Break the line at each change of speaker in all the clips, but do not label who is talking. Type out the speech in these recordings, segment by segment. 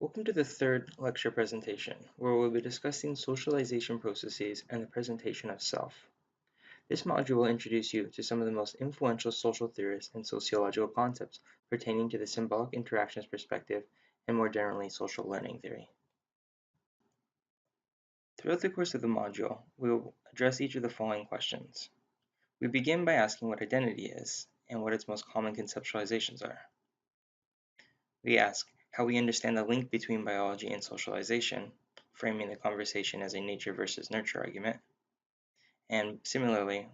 Welcome to the third lecture presentation, where we'll be discussing socialization processes and the presentation of self. This module will introduce you to some of the most influential social theorists and sociological concepts pertaining to the symbolic interactions perspective and more generally social learning theory. Throughout the course of the module, we will address each of the following questions. We begin by asking what identity is and what its most common conceptualizations are. We ask how we understand the link between biology and socialization, framing the conversation as a nature versus nurture argument, and similarly,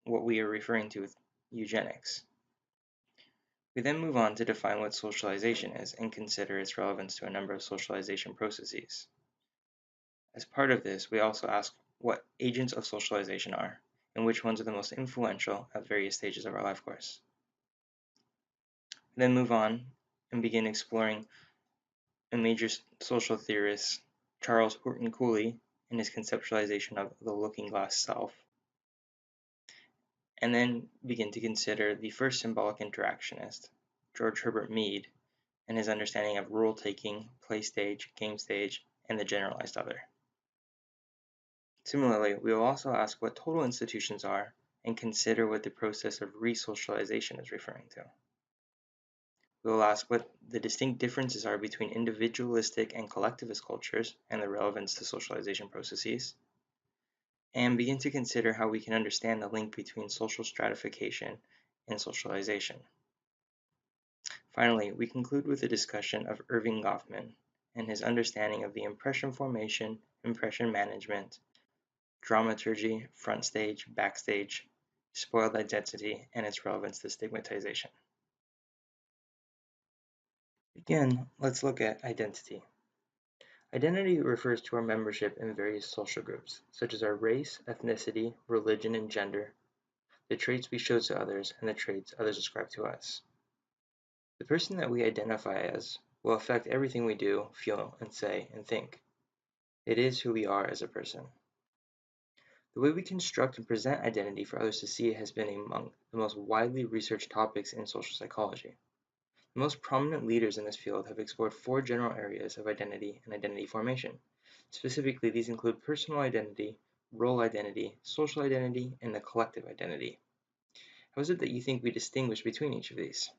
what we are referring to with eugenics. We then move on to define what socialization is and consider its relevance to a number of socialization processes. As part of this, we also ask what agents of socialization are and which ones are the most influential at various stages of our life course. We then move on and begin exploring a major social theorist, Charles Horton Cooley, and his conceptualization of the looking glass self, and then begin to consider the first symbolic interactionist, George Herbert Mead, and his understanding of role taking, play stage, game stage, and the generalized other. Similarly, we will also ask what total institutions are and consider what the process of resocialization is referring to. We will ask what the distinct differences are between individualistic and collectivist cultures and the relevance to socialization processes, and begin to consider how we can understand the link between social stratification and socialization. Finally, we conclude with a discussion of Erving Goffman and his understanding of the impression formation, impression management, dramaturgy, front stage, backstage, spoiled identity, and its relevance to stigmatization. Again, let's look at identity. Identity refers to our membership in various social groups, such as our race, ethnicity, religion, and gender, the traits we show to others, and the traits others ascribe to us. The person that we identify as will affect everything we do, feel, and say, and think. It is who we are as a person. The way we construct and present identity for others to see has been among the most widely researched topics in social psychology. The most prominent leaders in this field have explored four general areas of identity and identity formation. Specifically, these include personal identity, role identity, social identity, and the collective identity. How is it that you think we distinguish between each of these?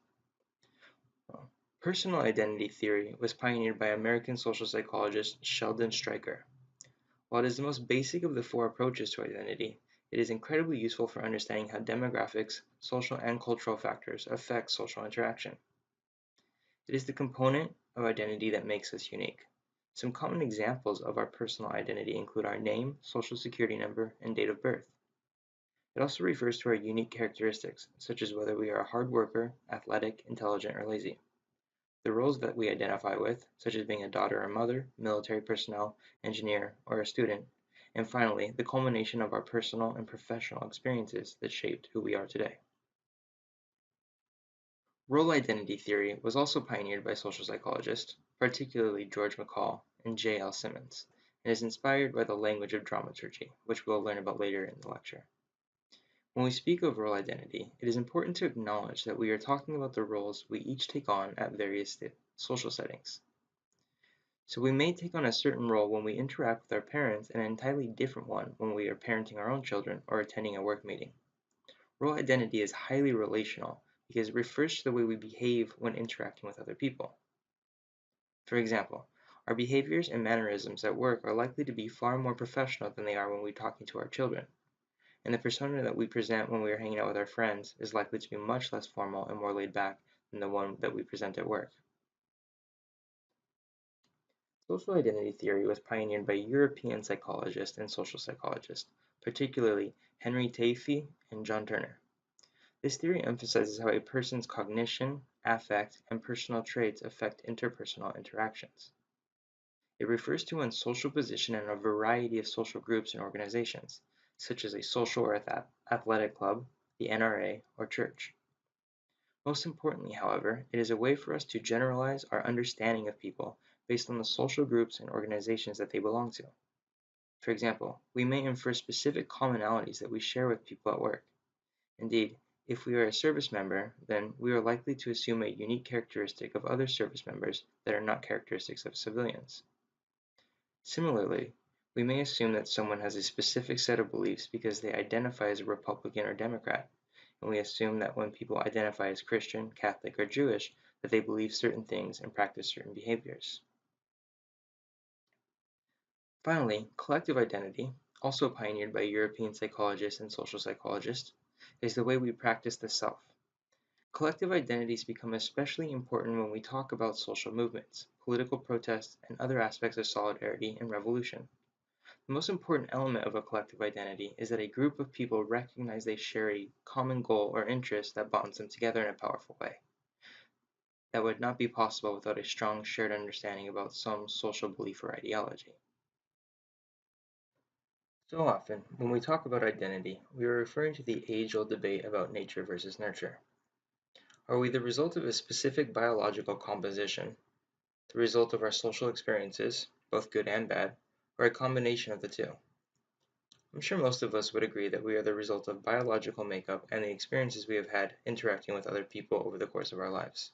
Well, personal identity theory was pioneered by American social psychologist Sheldon Stryker. While it is the most basic of the four approaches to identity, it is incredibly useful for understanding how demographics, social and cultural factors affect social interaction. It is the component of identity that makes us unique. Some common examples of our personal identity include our name, social security number, and date of birth. It also refers to our unique characteristics, such as whether we are a hard worker, athletic, intelligent, or lazy. The roles that we identify with, such as being a daughter or mother, military personnel, engineer, or a student. And finally, the culmination of our personal and professional experiences that shaped who we are today. Role identity theory was also pioneered by social psychologists, particularly George McCall and J. L. Simmons, and is inspired by the language of dramaturgy, which we'll learn about later in the lecture. When we speak of role identity, it is important to acknowledge that we are talking about the roles we each take on at various social settings. So we may take on a certain role when we interact with our parents and an entirely different one when we are parenting our own children or attending a work meeting. Role identity is highly relational because it refers to the way we behave when interacting with other people. For example, our behaviors and mannerisms at work are likely to be far more professional than they are when we're talking to our children, and the persona that we present when we are hanging out with our friends is likely to be much less formal and more laid back than the one that we present at work. Social identity theory was pioneered by European psychologists and social psychologists, particularly Henry Teifi and John Turner. This theory emphasizes how a person's cognition, affect, and personal traits affect interpersonal interactions. It refers to one's social position in a variety of social groups and organizations, such as a social or athletic club, the NRA, or church. Most importantly, however, it is a way for us to generalize our understanding of people based on the social groups and organizations that they belong to. For example, we may infer specific commonalities that we share with people at work. Indeed, If we are a service member, then we are likely to assume a unique characteristic of other service members that are not characteristics of civilians. Similarly, we may assume that someone has a specific set of beliefs because they identify as a Republican or Democrat, and we assume that when people identify as Christian, Catholic, or Jewish, that they believe certain things and practice certain behaviors. Finally, collective identity, also pioneered by European psychologists and social psychologists, is the way we practice the self. Collective identities become especially important when we talk about social movements, political protests, and other aspects of solidarity and revolution. The most important element of a collective identity is that a group of people recognize they share a common goal or interest that bonds them together in a powerful way. That would not be possible without a strong shared understanding about some social belief or ideology. So often, when we talk about identity, we are referring to the age-old debate about nature versus nurture. Are we the result of a specific biological composition, the result of our social experiences, both good and bad, or a combination of the two? I'm sure most of us would agree that we are the result of biological makeup and the experiences we have had interacting with other people over the course of our lives.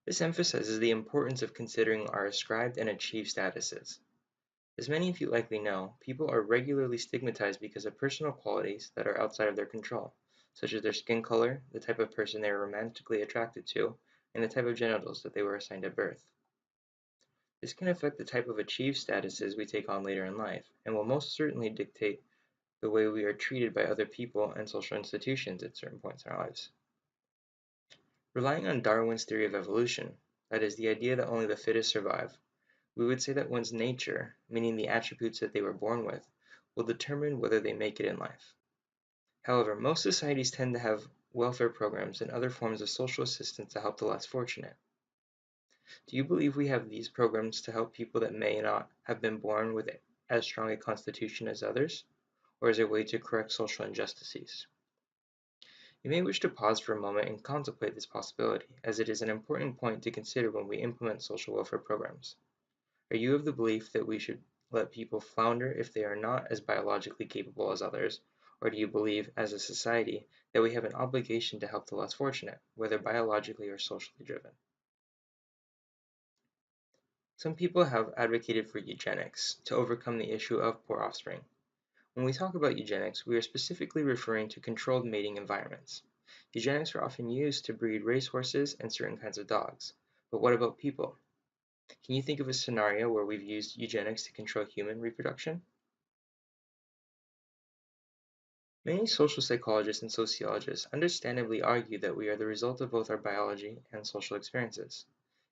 This emphasizes the importance of considering our ascribed and achieved statuses. As many of you likely know, people are regularly stigmatized because of personal qualities that are outside of their control, such as their skin color, the type of person they are romantically attracted to, and the type of genitals that they were assigned at birth. This can affect the type of achieved statuses we take on later in life, and will most certainly dictate the way we are treated by other people and social institutions at certain points in our lives. Relying on Darwin's theory of evolution, that is, the idea that only the fittest survive, we would say that one's nature, meaning the attributes that they were born with, will determine whether they make it in life. However, most societies tend to have welfare programs and other forms of social assistance to help the less fortunate. Do you believe we have these programs to help people that may not have been born with as strong a constitution as others, or as a way to correct social injustices? You may wish to pause for a moment and contemplate this possibility, as it is an important point to consider when we implement social welfare programs. Are you of the belief that we should let people flounder if they are not as biologically capable as others, or do you believe, as a society, that we have an obligation to help the less fortunate, whether biologically or socially driven? Some people have advocated for eugenics to overcome the issue of poor offspring. When we talk about eugenics, we are specifically referring to controlled mating environments. Eugenics are often used to breed racehorses and certain kinds of dogs. But what about people? Can you think of a scenario where we've used eugenics to control human reproduction? Many social psychologists and sociologists understandably argue that we are the result of both our biology and social experiences.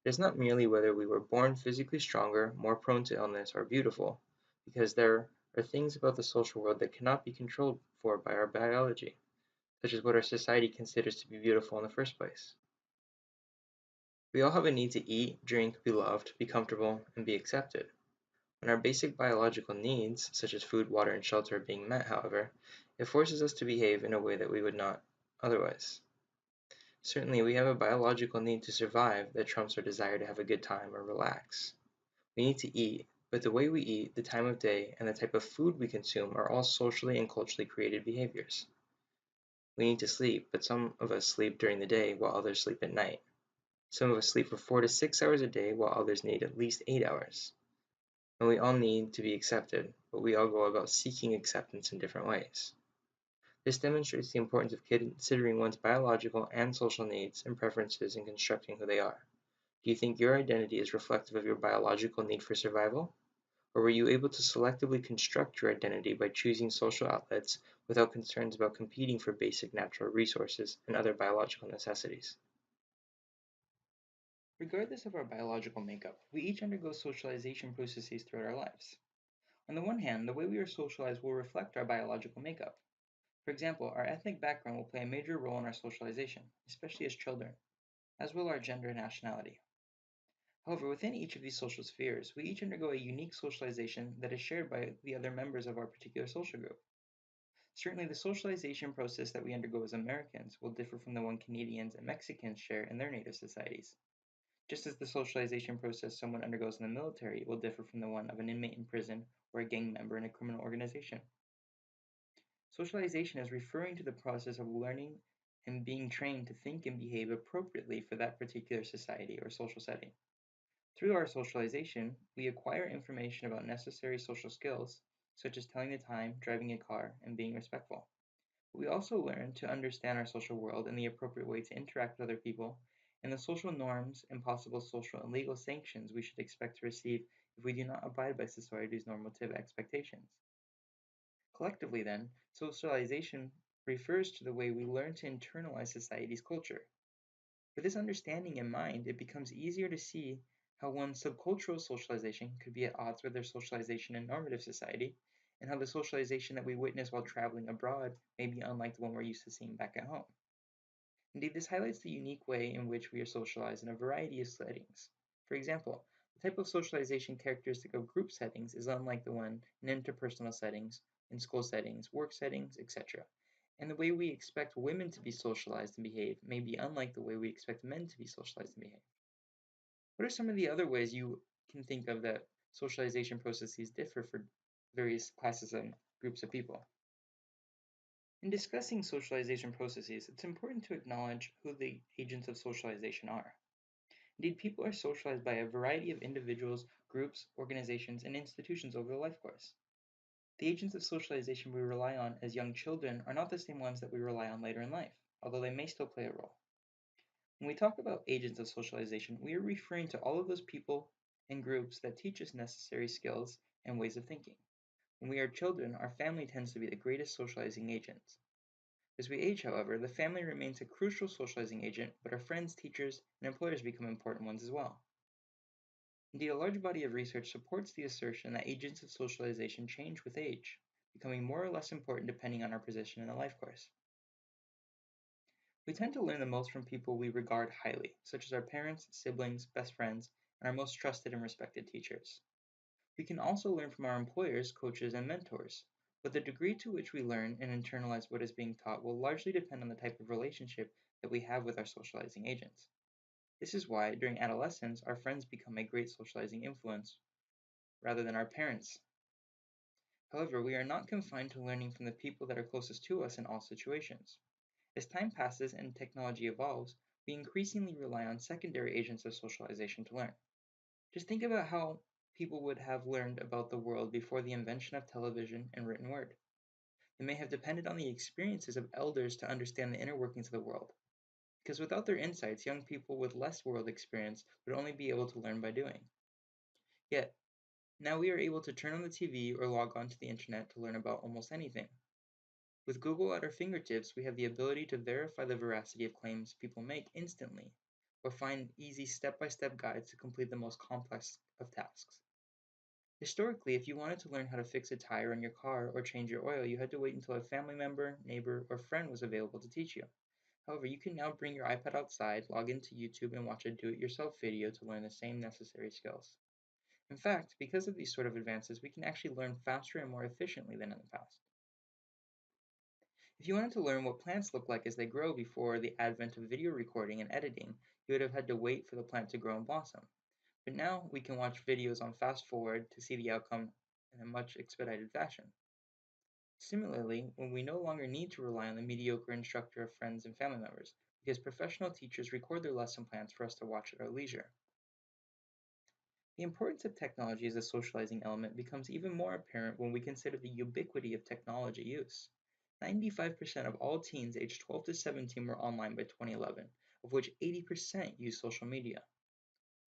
It is not merely whether we were born physically stronger, more prone to illness, or beautiful, because there are things about the social world that cannot be controlled for by our biology, such as what our society considers to be beautiful in the first place. We all have a need to eat, drink, be loved, be comfortable, and be accepted. When our basic biological needs, such as food, water, and shelter, are being met, however, it forces us to behave in a way that we would not otherwise. Certainly, we have a biological need to survive that trumps our desire to have a good time or relax. We need to eat, but the way we eat, the time of day, and the type of food we consume are all socially and culturally created behaviors. We need to sleep, but some of us sleep during the day while others sleep at night. Some of us sleep for 4 to 6 hours a day while others need at least 8 hours. And we all need to be accepted, but we all go about seeking acceptance in different ways. This demonstrates the importance of considering one's biological and social needs and preferences in constructing who they are. Do you think your identity is reflective of your biological need for survival? Or were you able to selectively construct your identity by choosing social outlets without concerns about competing for basic natural resources and other biological necessities? Regardless of our biological makeup, we each undergo socialization processes throughout our lives. On the one hand, the way we are socialized will reflect our biological makeup. For example, our ethnic background will play a major role in our socialization, especially as children, as will our gender and nationality. However, within each of these social spheres, we each undergo a unique socialization that is shared by the other members of our particular social group. Certainly, the socialization process that we undergo as Americans will differ from the one Canadians and Mexicans share in their native societies, just as the socialization process someone undergoes in the military will differ from the one of an inmate in prison or a gang member in a criminal organization. Socialization is referring to the process of learning and being trained to think and behave appropriately for that particular society or social setting. Through our socialization, we acquire information about necessary social skills, such as telling the time, driving a car, and being respectful. We also learn to understand our social world and the appropriate way to interact with other people, and the social norms and possible social and legal sanctions we should expect to receive if we do not abide by society's normative expectations. Collectively, then, socialization refers to the way we learn to internalize society's culture. With this understanding in mind, it becomes easier to see how one's subcultural socialization could be at odds with their socialization in normative society, and how the socialization that we witness while traveling abroad may be unlike the one we're used to seeing back at home. Indeed, this highlights the unique way in which we are socialized in a variety of settings. For example, the type of socialization characteristic of group settings is unlike the one in interpersonal settings, in school settings, work settings, etc. And the way we expect women to be socialized and behave may be unlike the way we expect men to be socialized and behave. What are some of the other ways you can think of that socialization processes differ for various classes and groups of people? In discussing socialization processes, it's important to acknowledge who the agents of socialization are. Indeed, people are socialized by a variety of individuals, groups, organizations, and institutions over the life course. The agents of socialization we rely on as young children are not the same ones that we rely on later in life, although they may still play a role. When we talk about agents of socialization, we are referring to all of those people and groups that teach us necessary skills and ways of thinking. When we are children, our family tends to be the greatest socializing agent. As we age, however, the family remains a crucial socializing agent, but our friends, teachers, and employers become important ones as well. Indeed, a large body of research supports the assertion that agents of socialization change with age, becoming more or less important depending on our position in the life course. We tend to learn the most from people we regard highly, such as our parents, siblings, best friends, and our most trusted and respected teachers. We can also learn from our employers, coaches, and mentors, but the degree to which we learn and internalize what is being taught will largely depend on the type of relationship that we have with our socializing agents. This is why, during adolescence, our friends become a great socializing influence rather than our parents. However, we are not confined to learning from the people that are closest to us in all situations. As time passes and technology evolves, we increasingly rely on secondary agents of socialization to learn. Just think about how people would have learned about the world before the invention of television and written word. They may have depended on the experiences of elders to understand the inner workings of the world, because without their insights, young people with less world experience would only be able to learn by doing. Yet, now we are able to turn on the TV or log on to the internet to learn about almost anything. With Google at our fingertips, we have the ability to verify the veracity of claims people make instantly, or find easy step-by-step guides to complete the most complex of tasks. Historically, if you wanted to learn how to fix a tire on your car or change your oil, you had to wait until a family member, neighbor, or friend was available to teach you. However, you can now bring your iPad outside, log into YouTube, and watch a do-it-yourself video to learn the same necessary skills. In fact, because of these sort of advances, we can actually learn faster and more efficiently than in the past. If you wanted to learn what plants look like as they grow before the advent of video recording and editing, you would have had to wait for the plant to grow and blossom. But now we can watch videos on fast forward to see the outcome in a much expedited fashion. Similarly, when we no longer need to rely on the mediocre instructor of friends and family members, because professional teachers record their lesson plans for us to watch at our leisure. The importance of technology as a socializing element becomes even more apparent when we consider the ubiquity of technology use. 95% of all teens aged 12 to 17 were online by 2011, of which 80% use social media.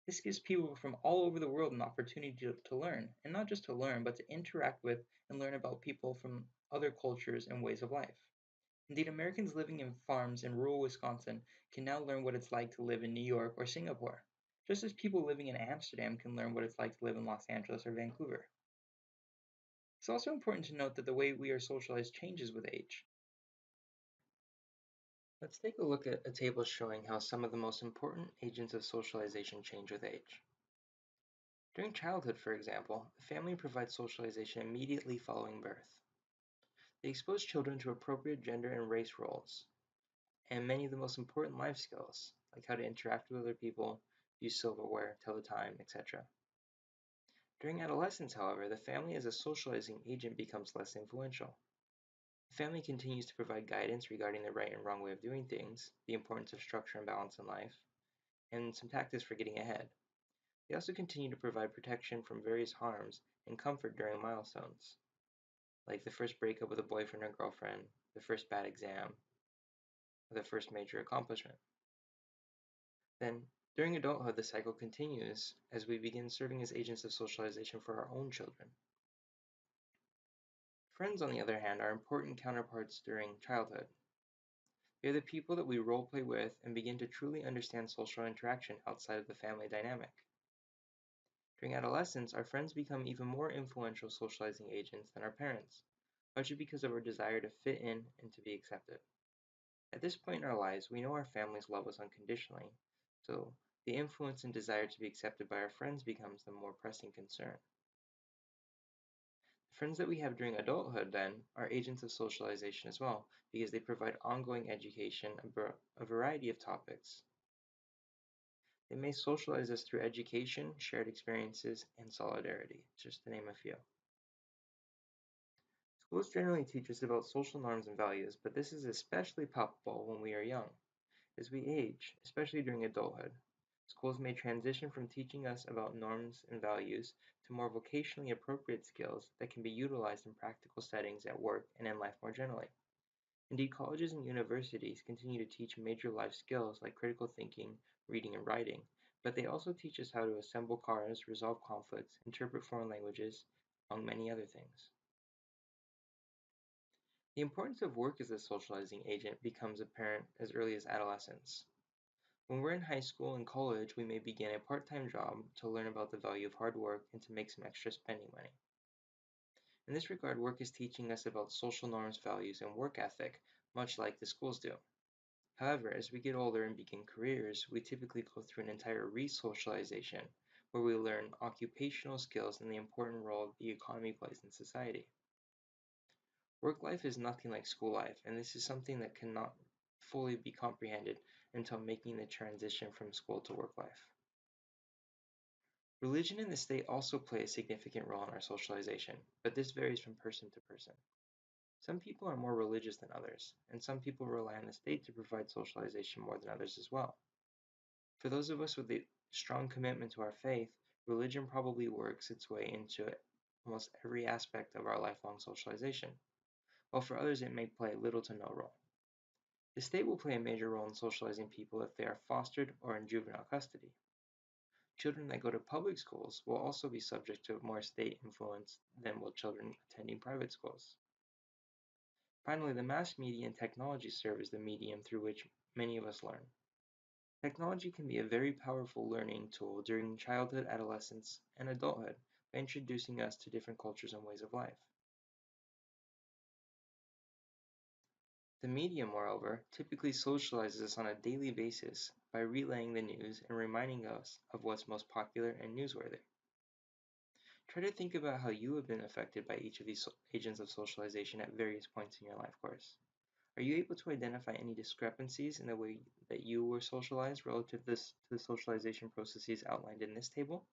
This gives people from all over the world an opportunity to learn, and not just to learn, but to interact with and learn about people from other cultures and ways of life. Indeed, Americans living in farms in rural Wisconsin can now learn what it's like to live in New York or Singapore, just as people living in Amsterdam can learn what it's like to live in Los Angeles or Vancouver. It's also important to note that the way we are socialized changes with age. Let's take a look at a table showing how some of the most important agents of socialization change with age. During childhood, for example, the family provides socialization immediately following birth. They expose children to appropriate gender and race roles, and many of the most important life skills, like how to interact with other people, use silverware, tell the time, etc. During adolescence, however, the family as a socializing agent becomes less influential. The family continues to provide guidance regarding the right and wrong way of doing things, the importance of structure and balance in life, and some tactics for getting ahead. They also continue to provide protection from various harms and comfort during milestones, like the first breakup with a boyfriend or girlfriend, the first bad exam, or the first major accomplishment. Then, during adulthood, the cycle continues as we begin serving as agents of socialization for our own children. Friends, on the other hand, are important counterparts during childhood. They are the people that we role play with and begin to truly understand social interaction outside of the family dynamic. During adolescence, our friends become even more influential socializing agents than our parents, largely because of our desire to fit in and to be accepted. At this point in our lives, we know our families love us unconditionally, so the influence and desire to be accepted by our friends becomes the more pressing concern. The friends that we have during adulthood, then, are agents of socialization as well, because they provide ongoing education about a variety of topics. They may socialize us through education, shared experiences, and solidarity, just to name a few. Schools generally teach us about social norms and values, but this is especially palpable when we are young. As we age, especially during adulthood, schools may transition from teaching us about norms and values to more vocationally appropriate skills that can be utilized in practical settings at work and in life more generally. Indeed, colleges and universities continue to teach major life skills like critical thinking, reading, and writing, but they also teach us how to assemble cars, resolve conflicts, interpret foreign languages, among many other things. The importance of work as a socializing agent becomes apparent as early as adolescence. When we're in high school and college, we may begin a part-time job to learn about the value of hard work and to make some extra spending money. In this regard, work is teaching us about social norms, values, and work ethic, much like the schools do. However, as we get older and begin careers, we typically go through an entire re-socialization, where we learn occupational skills and the important role the economy plays in society. Work life is nothing like school life, and this is something that cannot fully be comprehended until making the transition from school to work life. Religion and the state also play a significant role in our socialization, but this varies from person to person. Some people are more religious than others, and some people rely on the state to provide socialization more than others as well. For those of us with a strong commitment to our faith, religion probably works its way into almost every aspect of our lifelong socialization, while for others it may play little to no role. The state will play a major role in socializing people if they are fostered or in juvenile custody. Children that go to public schools will also be subject to more state influence than will children attending private schools. Finally, the mass media and technology serve as the medium through which many of us learn. Technology can be a very powerful learning tool during childhood, adolescence, and adulthood by introducing us to different cultures and ways of life. The media, moreover, typically socializes us on a daily basis by relaying the news and reminding us of what's most popular and newsworthy. Try to think about how you have been affected by each of these agents of socialization at various points in your life course. Are you able to identify any discrepancies in the way that you were socialized relative to the socialization processes outlined in this table?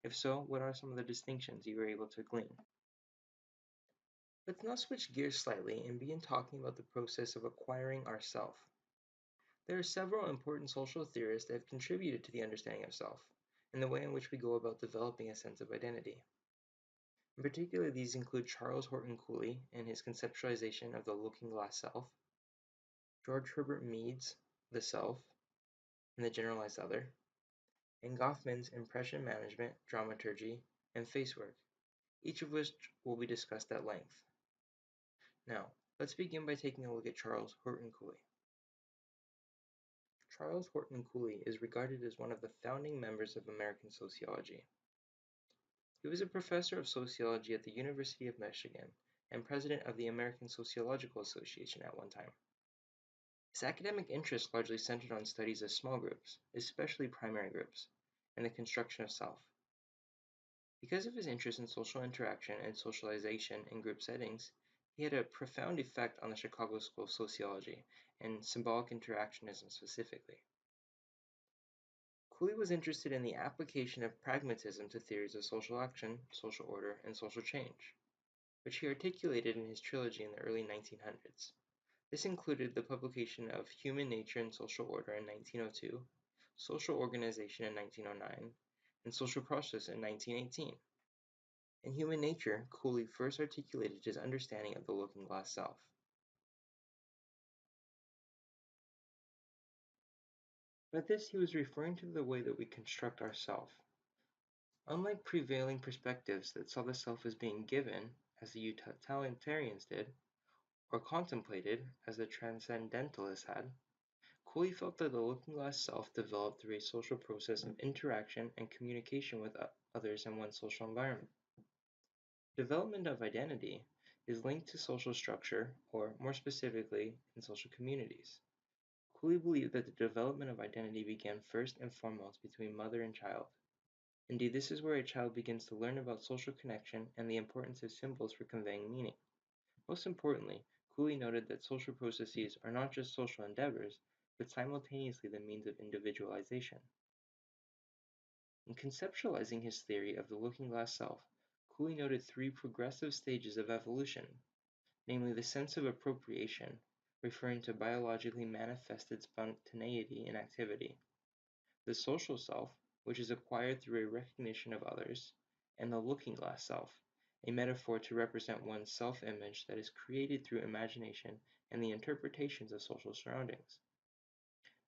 If so, what are some of the distinctions you were able to glean? Let's now switch gears slightly and begin talking about the process of acquiring our self. There are several important social theorists that have contributed to the understanding of self, and the way in which we go about developing a sense of identity. In particular, these include Charles Horton Cooley and his conceptualization of the looking glass self, George Herbert Mead's The Self and the Generalized Other, and Goffman's impression management, dramaturgy, and face work, each of which will be discussed at length. Now, let's begin by taking a look at Charles Horton Cooley. Charles Horton Cooley is regarded as one of the founding members of American sociology. He was a professor of sociology at the University of Michigan and president of the American Sociological Association at one time. His academic interests largely centered on studies of small groups, especially primary groups, and the construction of self. Because of his interest in social interaction and socialization in group settings, he had a profound effect on the Chicago School of Sociology and symbolic interactionism specifically. Cooley was interested in the application of pragmatism to theories of social action, social order, and social change. which he articulated in his trilogy in the early 1900s. This included the publication of Human Nature and Social Order in 1902, Social Organization in 1909, and Social Process in 1918. In Human Nature, Cooley first articulated his understanding of the looking-glass self. By this he was referring to the way that we construct our self. Unlike prevailing perspectives that saw the self as being given, as the utilitarians did, or contemplated, as the transcendentalists had, Cooley felt that the looking-glass self developed through a social process of interaction and communication with others in one's social environment. Development of identity is linked to social structure, or more specifically, in social communities. Cooley believed that the development of identity began first and foremost between mother and child. Indeed, this is where a child begins to learn about social connection and the importance of symbols for conveying meaning. Most importantly, Cooley noted that social processes are not just social endeavors, but simultaneously the means of individualization. In conceptualizing his theory of the looking-glass self, Cooley noted three progressive stages of evolution, namely the sense of appropriation, referring to biologically manifested spontaneity in activity, the social self, which is acquired through a recognition of others, and the looking-glass self, a metaphor to represent one's self-image that is created through imagination and the interpretations of social surroundings.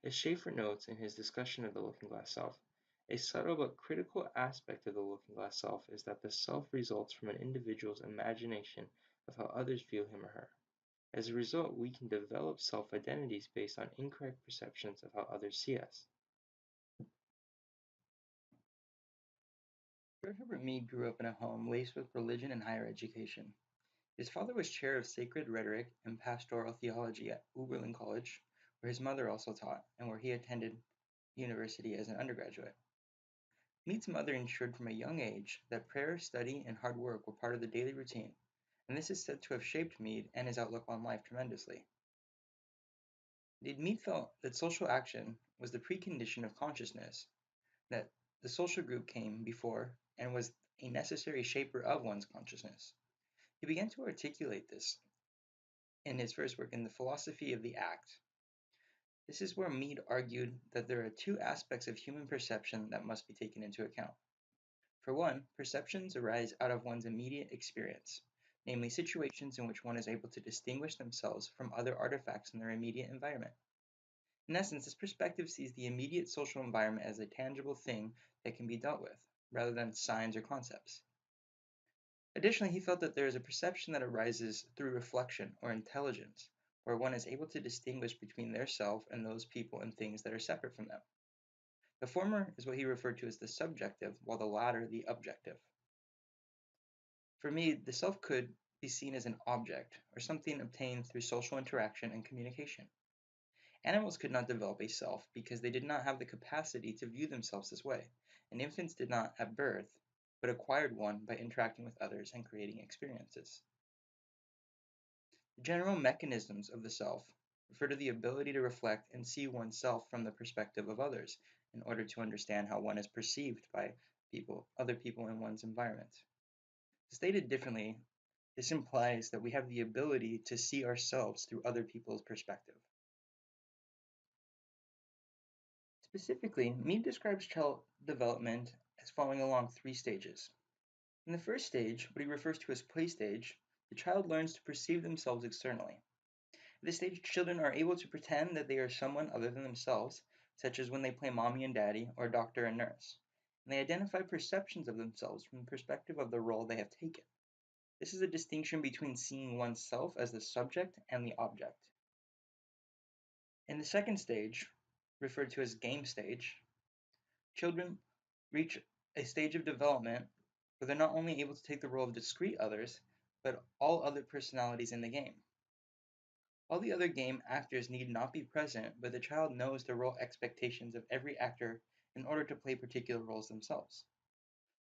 As Schaeffer notes in his discussion of the looking-glass self, a subtle but critical aspect of the looking-glass self is that the self results from an individual's imagination of how others view him or her. As a result, we can develop self-identities based on incorrect perceptions of how others see us. Sir Herbert Mead grew up in a home laced with religion and higher education. His father was chair of sacred rhetoric and pastoral theology at Oberlin College, where his mother also taught, and where he attended university as an undergraduate. Mead's mother ensured from a young age that prayer, study, and hard work were part of the daily routine, and this is said to have shaped Mead and his outlook on life tremendously. Indeed, Mead felt that social action was the precondition of consciousness, that the social group came before and was a necessary shaper of one's consciousness. He began to articulate this in his first work in The Philosophy of the Act. This is where Mead argued that there are two aspects of human perception that must be taken into account. For one, perceptions arise out of one's immediate experience, namely situations in which one is able to distinguish themselves from other artifacts in their immediate environment. In essence, this perspective sees the immediate social environment as a tangible thing that can be dealt with, rather than signs or concepts. Additionally, he felt that there is a perception that arises through reflection or intelligence, where one is able to distinguish between their self and those people and things that are separate from them. The former is what he referred to as the subjective, while the latter the objective. For me, the self could be seen as an object, or something obtained through social interaction and communication. Animals could not develop a self because they did not have the capacity to view themselves this way, and infants did not at birth, but acquired one by interacting with others and creating experiences. The general mechanisms of the self refer to the ability to reflect and see oneself from the perspective of others in order to understand how one is perceived by other people in one's environment. Stated differently, this implies that we have the ability to see ourselves through other people's perspective. Specifically, Mead describes child development as following along three stages. In the first stage, what he refers to as play stage, the child learns to perceive themselves externally. At this stage, children are able to pretend that they are someone other than themselves, such as when they play mommy and daddy or doctor and nurse, and they identify perceptions of themselves from the perspective of the role they have taken. This is a distinction between seeing oneself as the subject and the object. In the second stage, referred to as game stage, children reach a stage of development where they're not only able to take the role of discrete others, but all other personalities in the game. All the other game actors need not be present, but the child knows the role expectations of every actor in order to play particular roles themselves.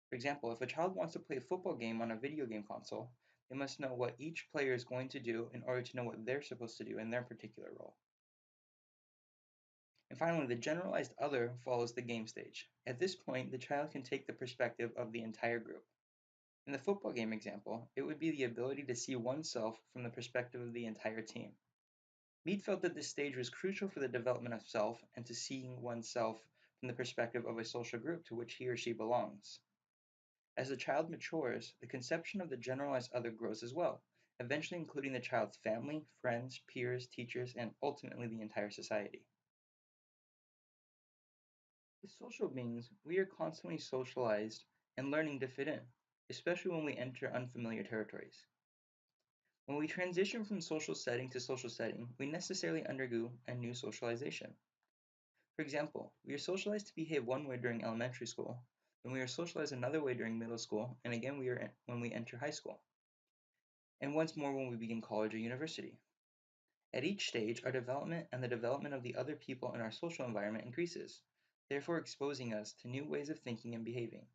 For example, if a child wants to play a football game on a video game console, they must know what each player is going to do in order to know what they're supposed to do in their particular role. And finally, the generalized other follows the game stage. At this point, the child can take the perspective of the entire group. In the football game example, it would be the ability to see oneself from the perspective of the entire team. Mead felt that this stage was crucial for the development of self and to seeing oneself from the perspective of a social group to which he or she belongs. As the child matures, the conception of the generalized other grows as well, eventually including the child's family, friends, peers, teachers, and ultimately the entire society. As social beings, we are constantly socialized and learning to fit in, especially when we enter unfamiliar territories. When we transition from social setting to social setting, we necessarily undergo a new socialization. For example, we are socialized to behave one way during elementary school, then we are socialized another way during middle school, and again when we enter high school, and once more when we begin college or university. At each stage, our development and the development of the other people in our social environment increases, therefore exposing us to new ways of thinking and behaving.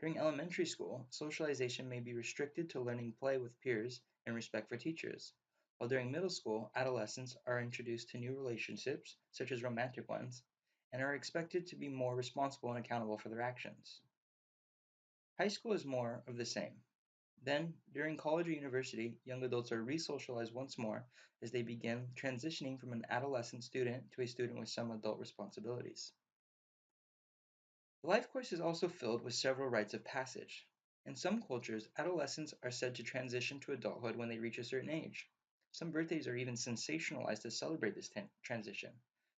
During elementary school, socialization may be restricted to learning play with peers and respect for teachers, while during middle school, adolescents are introduced to new relationships, such as romantic ones, and are expected to be more responsible and accountable for their actions. High school is more of the same. Then, during college or university, young adults are re-socialized once more as they begin transitioning from an adolescent student to a student with some adult responsibilities. The life course is also filled with several rites of passage. In some cultures, adolescents are said to transition to adulthood when they reach a certain age. Some birthdays are even sensationalized to celebrate this transition,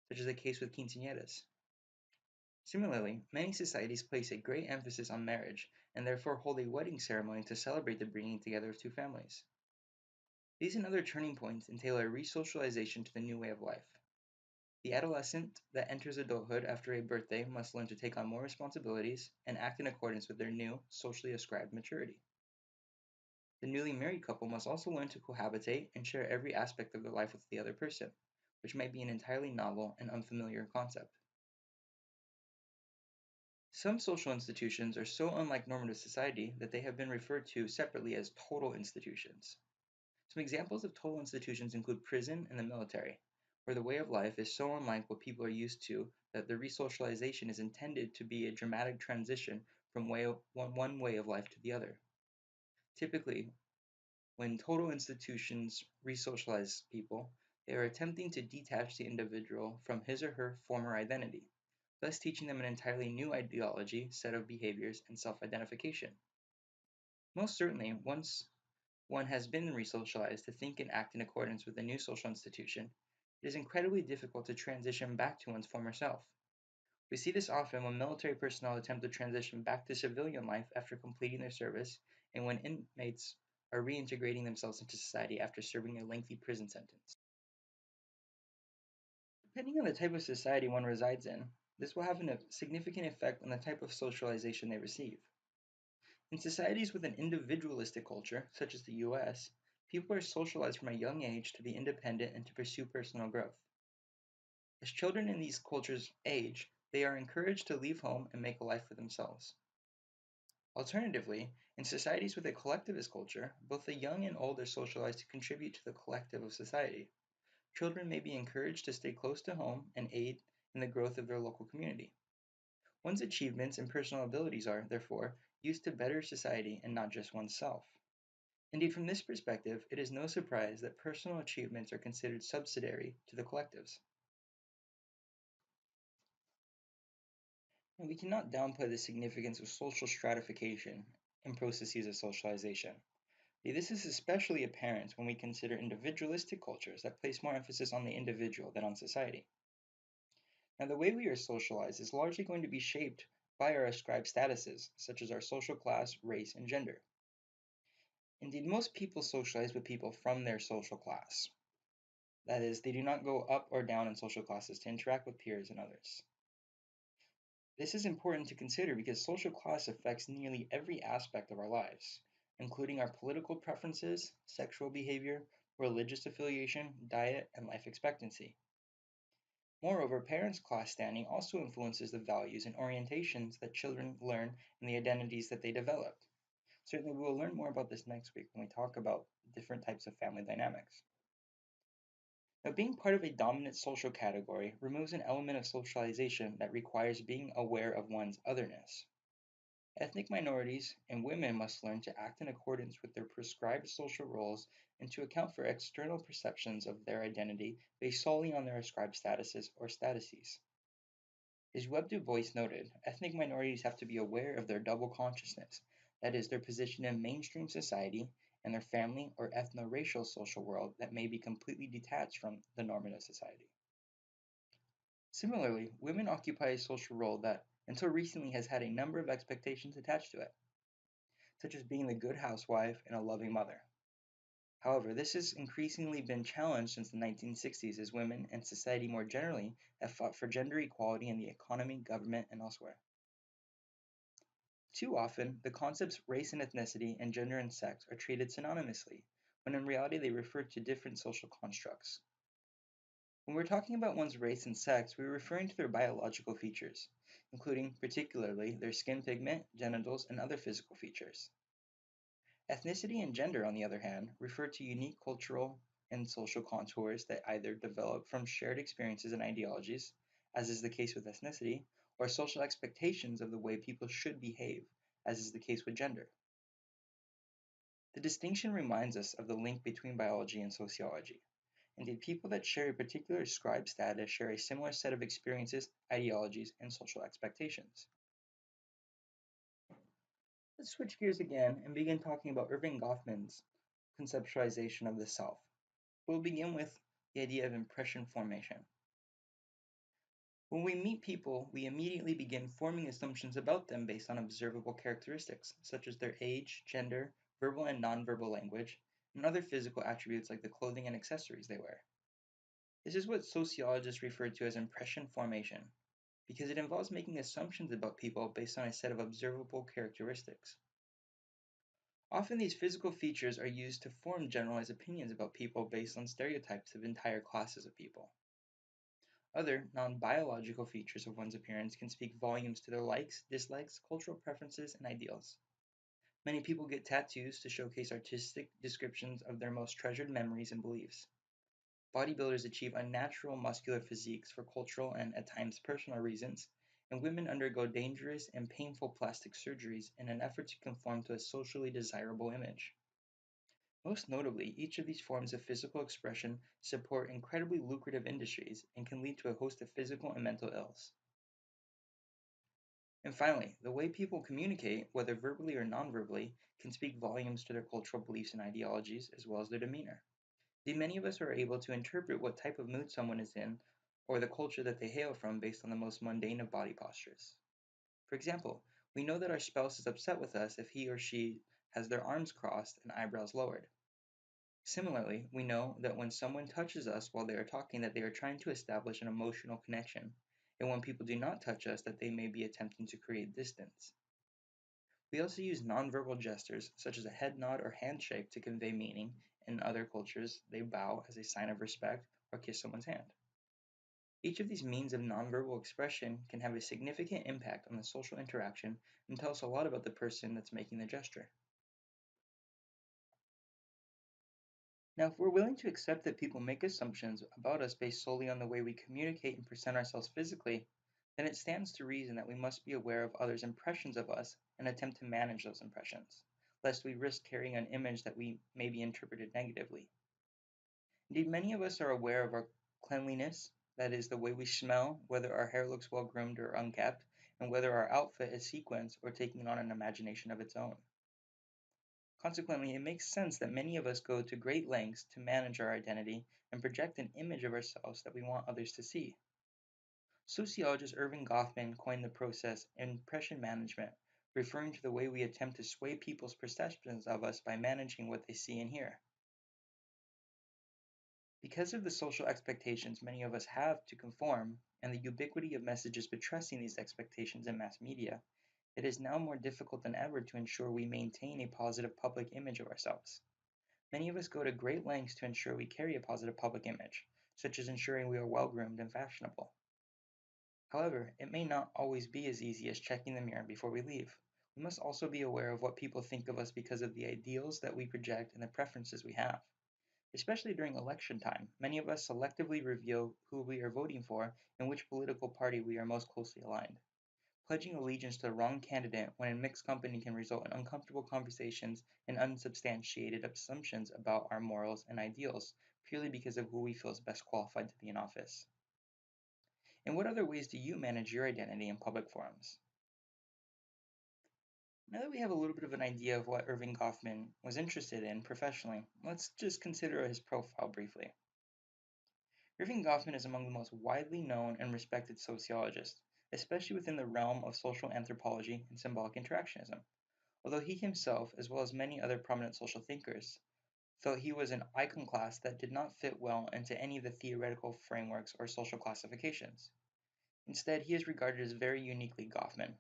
such as the case with quinceañeras. Similarly, many societies place a great emphasis on marriage and therefore hold a wedding ceremony to celebrate the bringing together of two families. These and other turning points entail a re-socialization to the new way of life. The adolescent that enters adulthood after a birthday must learn to take on more responsibilities and act in accordance with their new, socially ascribed maturity. The newly married couple must also learn to cohabitate and share every aspect of their life with the other person, which might be an entirely novel and unfamiliar concept. Some social institutions are so unlike normative society that they have been referred to separately as total institutions. Some examples of total institutions include prison and the military, where the way of life is so unlike what people are used to that the resocialization is intended to be a dramatic transition from one way of life to the other. Typically, when total institutions resocialize people, they are attempting to detach the individual from his or her former identity, thus teaching them an entirely new ideology, set of behaviors, and self-identification. Most certainly, once one has been resocialized to think and act in accordance with a new social institution, it is incredibly difficult to transition back to one's former self. We see this often when military personnel attempt to transition back to civilian life after completing their service, and when inmates are reintegrating themselves into society after serving a lengthy prison sentence. Depending on the type of society one resides in, this will have a significant effect on the type of socialization they receive. In societies with an individualistic culture, such as the US, people are socialized from a young age to be independent and to pursue personal growth. As children in these cultures age, they are encouraged to leave home and make a life for themselves. Alternatively, in societies with a collectivist culture, both the young and old are socialized to contribute to the collective of society. Children may be encouraged to stay close to home and aid in the growth of their local community. One's achievements and personal abilities are, therefore, used to better society and not just oneself. Indeed, from this perspective, it is no surprise that personal achievements are considered subsidiary to the collectives. And we cannot downplay the significance of social stratification in processes of socialization. This is especially apparent when we consider individualistic cultures that place more emphasis on the individual than on society. Now, the way we are socialized is largely going to be shaped by our ascribed statuses, such as our social class, race, and gender. Indeed, most people socialize with people from their social class. That is, they do not go up or down in social classes to interact with peers and others. This is important to consider because social class affects nearly every aspect of our lives, including our political preferences, sexual behavior, religious affiliation, diet, and life expectancy. Moreover, parents' class standing also influences the values and orientations that children learn and the identities that they develop. Certainly, we will learn more about this next week when we talk about different types of family dynamics. Now, being part of a dominant social category removes an element of socialization that requires being aware of one's otherness. Ethnic minorities and women must learn to act in accordance with their prescribed social roles and to account for external perceptions of their identity based solely on their ascribed statuses or statuses. As Webb Du Bois noted, ethnic minorities have to be aware of their double consciousness, that is, their position in mainstream society and their family or ethno-racial social world that may be completely detached from the normative society. Similarly, women occupy a social role that, until recently, has had a number of expectations attached to it, such as being the good housewife and a loving mother. However, this has increasingly been challenged since the 1960s as women and society more generally have fought for gender equality in the economy, government, and elsewhere. Too often, the concepts race and ethnicity and gender and sex are treated synonymously, when in reality they refer to different social constructs. When we're talking about one's race and sex, we're referring to their biological features, including particularly their skin pigment, genitals, and other physical features. Ethnicity and gender, on the other hand, refer to unique cultural and social contours that either develop from shared experiences and ideologies, as is the case with ethnicity, or social expectations of the way people should behave, as is the case with gender. The distinction reminds us of the link between biology and sociology. Indeed, people that share a particular ascribed status share a similar set of experiences, ideologies, and social expectations. Let's switch gears again and begin talking about Erving Goffman's conceptualization of the self. We'll begin with the idea of impression formation. When we meet people, we immediately begin forming assumptions about them based on observable characteristics, such as their age, gender, verbal and nonverbal language, and other physical attributes like the clothing and accessories they wear. This is what sociologists refer to as impression formation, because it involves making assumptions about people based on a set of observable characteristics. Often these physical features are used to form generalized opinions about people based on stereotypes of entire classes of people. Other, non-biological features of one's appearance can speak volumes to their likes, dislikes, cultural preferences, and ideals. Many people get tattoos to showcase artistic descriptions of their most treasured memories and beliefs. Bodybuilders achieve unnatural muscular physiques for cultural and at times personal reasons, and women undergo dangerous and painful plastic surgeries in an effort to conform to a socially desirable image. Most notably, each of these forms of physical expression support incredibly lucrative industries and can lead to a host of physical and mental ills. And finally, the way people communicate, whether verbally or non-verbally, can speak volumes to their cultural beliefs and ideologies, as well as their demeanor. Many of us are able to interpret what type of mood someone is in or the culture that they hail from based on the most mundane of body postures. For example, we know that our spouse is upset with us if he or she has their arms crossed and eyebrows lowered. Similarly, we know that when someone touches us while they are talking that they are trying to establish an emotional connection, and when people do not touch us that they may be attempting to create distance. We also use nonverbal gestures such as a head nod or handshake to convey meaning. In other cultures, they bow as a sign of respect or kiss someone's hand. Each of these means of nonverbal expression can have a significant impact on the social interaction and tell us a lot about the person that's making the gesture. Now, if we're willing to accept that people make assumptions about us based solely on the way we communicate and present ourselves physically, then it stands to reason that we must be aware of others' impressions of us and attempt to manage those impressions, lest we risk carrying an image that we may be interpreted negatively. Indeed, many of us are aware of our cleanliness, that is, the way we smell, whether our hair looks well groomed or unkept, and whether our outfit is sequenced or taking on an imagination of its own. Consequently, it makes sense that many of us go to great lengths to manage our identity and project an image of ourselves that we want others to see. Sociologist Erving Goffman coined the process impression management, referring to the way we attempt to sway people's perceptions of us by managing what they see and hear. Because of the social expectations many of us have to conform, and the ubiquity of messages buttressing these expectations in mass media, it is now more difficult than ever to ensure we maintain a positive public image of ourselves. Many of us go to great lengths to ensure we carry a positive public image, such as ensuring we are well-groomed and fashionable. However, it may not always be as easy as checking the mirror before we leave. We must also be aware of what people think of us because of the ideals that we project and the preferences we have. Especially during election time, many of us selectively reveal who we are voting for and which political party we are most closely aligned. Pledging allegiance to the wrong candidate when in mixed company can result in uncomfortable conversations and unsubstantiated assumptions about our morals and ideals, purely because of who we feel is best qualified to be in office. In what other ways do you manage your identity in public forums? Now that we have a little bit of an idea of what Erving Goffman was interested in professionally, let's just consider his profile briefly. Erving Goffman is among the most widely known and respected sociologists, especially within the realm of social anthropology and symbolic interactionism, although he himself, as well as many other prominent social thinkers, felt he was an iconoclast that did not fit well into any of the theoretical frameworks or social classifications. Instead, he is regarded as very uniquely Goffman.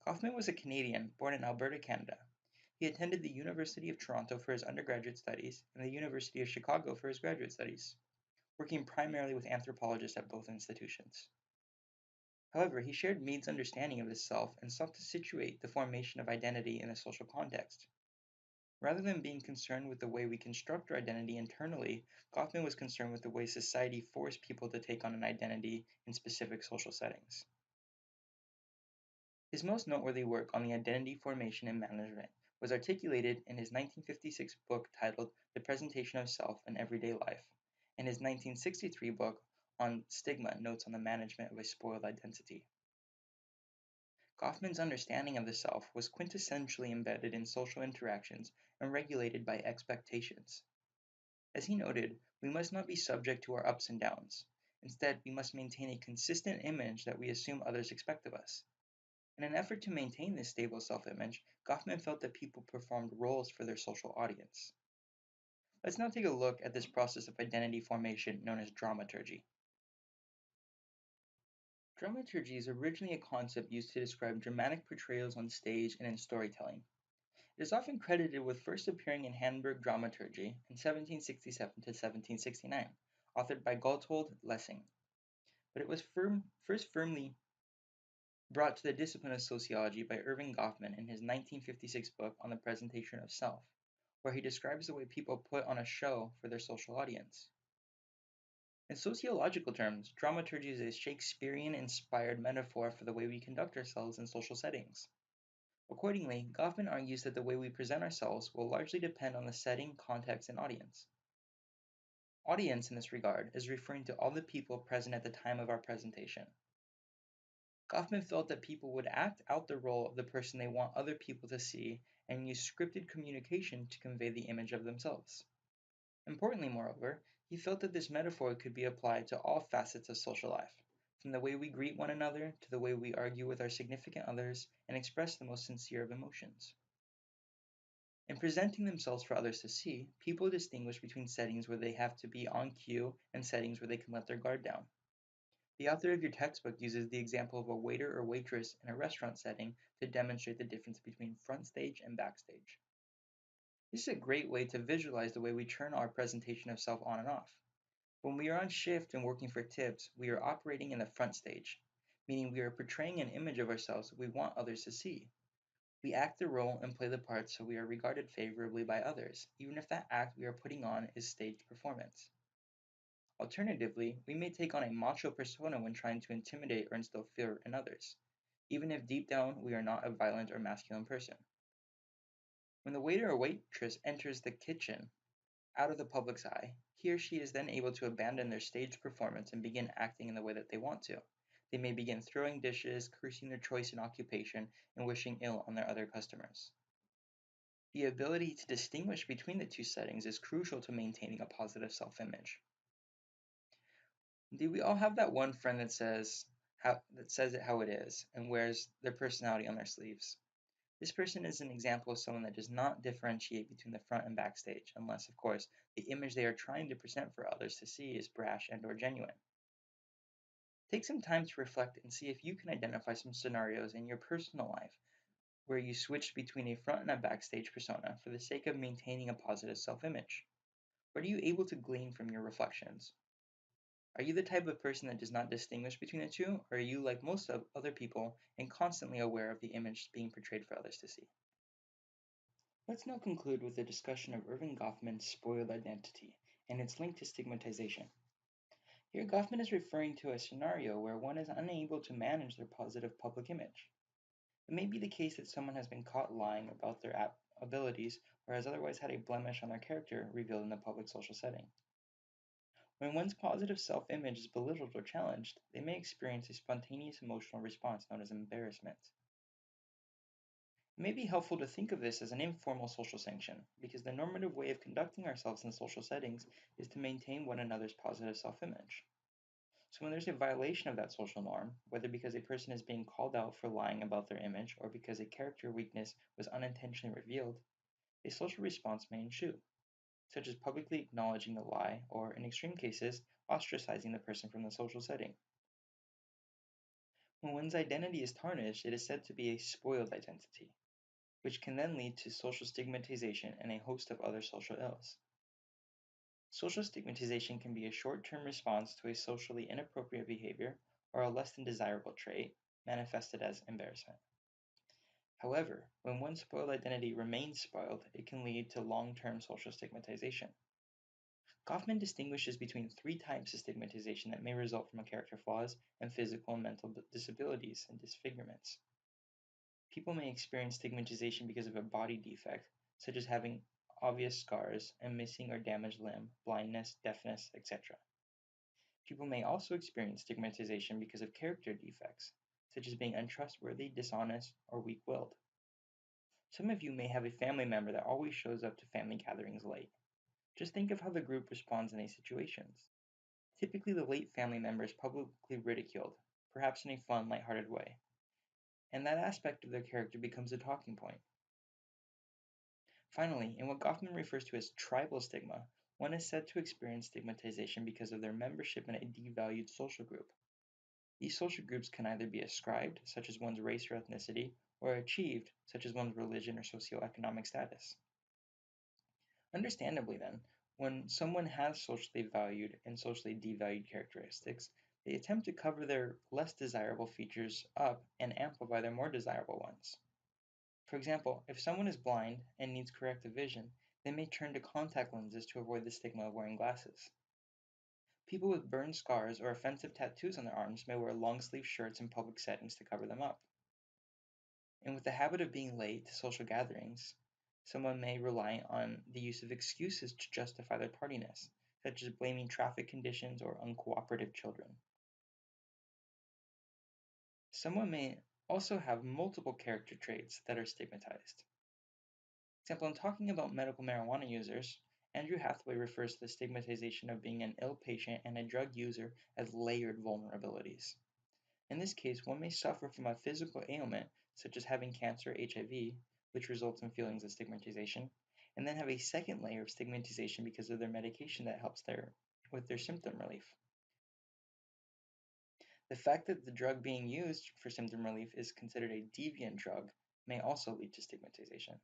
Goffman was a Canadian born in Alberta, Canada. He attended the University of Toronto for his undergraduate studies and the University of Chicago for his graduate studies, working primarily with anthropologists at both institutions. However, he shared Mead's understanding of the self and sought to situate the formation of identity in a social context. Rather than being concerned with the way we construct our identity internally, Goffman was concerned with the way society forced people to take on an identity in specific social settings. His most noteworthy work on the identity formation and management was articulated in his 1956 book titled The Presentation of Self in Everyday Life, and his 1963 book on Stigma Notes on the Management of a Spoiled Identity. Goffman's understanding of the self was quintessentially embedded in social interactions and regulated by expectations. As he noted, we must not be subject to our ups and downs. Instead, we must maintain a consistent image that we assume others expect of us. In an effort to maintain this stable self-image, Goffman felt that people performed roles for their social audience. Let's now take a look at this process of identity formation known as dramaturgy. Dramaturgy is originally a concept used to describe dramatic portrayals on stage and in storytelling. It is often credited with first appearing in Hamburg Dramaturgy in 1767 to 1769, authored by Gotthold Lessing. But it was first firmly brought to the discipline of sociology by Erving Goffman in his 1956 book on the presentation of self, where he describes the way people put on a show for their social audience. In sociological terms, dramaturgy is a Shakespearean-inspired metaphor for the way we conduct ourselves in social settings. Accordingly, Goffman argues that the way we present ourselves will largely depend on the setting, context, and audience. Audience, in this regard, is referring to all the people present at the time of our presentation. Goffman felt that people would act out the role of the person they want other people to see and use scripted communication to convey the image of themselves. Importantly, moreover, he felt that this metaphor could be applied to all facets of social life, from the way we greet one another to the way we argue with our significant others and express the most sincere of emotions. In presenting themselves for others to see, people distinguish between settings where they have to be on cue and settings where they can let their guard down. The author of your textbook uses the example of a waiter or waitress in a restaurant setting to demonstrate the difference between front stage and backstage. This is a great way to visualize the way we turn our presentation of self on and off. When we are on shift and working for tips, we are operating in the front stage, meaning we are portraying an image of ourselves we want others to see. We act the role and play the part so we are regarded favorably by others, even if that act we are putting on is staged performance. Alternatively, we may take on a macho persona when trying to intimidate or instill fear in others, even if deep down we are not a violent or masculine person. When the waiter or waitress enters the kitchen, out of the public's eye, he or she is then able to abandon their staged performance and begin acting in the way that they want to. They may begin throwing dishes, cursing their choice in occupation, and wishing ill on their other customers. The ability to distinguish between the two settings is crucial to maintaining a positive self-image. Do we all have that one friend that says it how it is and wears their personality on their sleeves? This person is an example of someone that does not differentiate between the front and backstage, unless, of course, the image they are trying to present for others to see is brash and or genuine. Take some time to reflect and see if you can identify some scenarios in your personal life where you switched between a front and a backstage persona for the sake of maintaining a positive self-image. What are you able to glean from your reflections? Are you the type of person that does not distinguish between the two, or are you like most of other people and constantly aware of the image being portrayed for others to see? Let's now conclude with a discussion of Erving Goffman's spoiled identity and its link to stigmatization. Here, Goffman is referring to a scenario where one is unable to manage their positive public image. It may be the case that someone has been caught lying about their abilities or has otherwise had a blemish on their character revealed in the public social setting. When one's positive self-image is belittled or challenged, they may experience a spontaneous emotional response known as embarrassment. It may be helpful to think of this as an informal social sanction, because the normative way of conducting ourselves in social settings is to maintain one another's positive self-image. So when there's a violation of that social norm, whether because a person is being called out for lying about their image or because a character weakness was unintentionally revealed, a social response may ensue, such as publicly acknowledging the lie or, in extreme cases, ostracizing the person from the social setting. When one's identity is tarnished, it is said to be a spoiled identity, which can then lead to social stigmatization and a host of other social ills. Social stigmatization can be a short-term response to a socially inappropriate behavior or a less than desirable trait, manifested as embarrassment. However, when one's spoiled identity remains spoiled, it can lead to long-term social stigmatization. Goffman distinguishes between three types of stigmatization that may result from character flaws and physical and mental disabilities and disfigurements. People may experience stigmatization because of a body defect, such as having obvious scars, a missing or damaged limb, blindness, deafness, etc. People may also experience stigmatization because of character defects, such as being untrustworthy, dishonest, or weak-willed. Some of you may have a family member that always shows up to family gatherings late. Just think of how the group responds in these situations. Typically, the late family member is publicly ridiculed, perhaps in a fun, lighthearted way, and that aspect of their character becomes a talking point. Finally, in what Goffman refers to as tribal stigma, one is said to experience stigmatization because of their membership in a devalued social group. These social groups can either be ascribed, such as one's race or ethnicity, or achieved, such as one's religion or socioeconomic status. Understandably then, when someone has socially valued and socially devalued characteristics, they attempt to cover their less desirable features up and amplify their more desirable ones. For example, if someone is blind and needs corrective vision, they may turn to contact lenses to avoid the stigma of wearing glasses. People with burn scars or offensive tattoos on their arms may wear long-sleeve shirts in public settings to cover them up. And with the habit of being late to social gatherings, someone may rely on the use of excuses to justify their tardiness, such as blaming traffic conditions or uncooperative children. Someone may also have multiple character traits that are stigmatized. For example, in talking about medical marijuana users, Andrew Hathaway refers to the stigmatization of being an ill patient and a drug user as layered vulnerabilities. In this case, one may suffer from a physical ailment, such as having cancer or HIV, which results in feelings of stigmatization, and then have a second layer of stigmatization because of their medication that helps with their symptom relief. The fact that the drug being used for symptom relief is considered a deviant drug may also lead to stigmatization.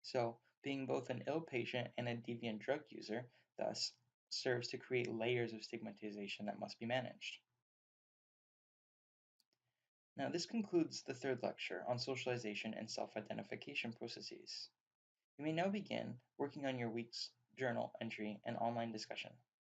So, being both an ill patient and a deviant drug user thus serves to create layers of stigmatization that must be managed. Now, this concludes the third lecture on socialization and self-identification processes. You may now begin working on your week's journal entry and online discussion.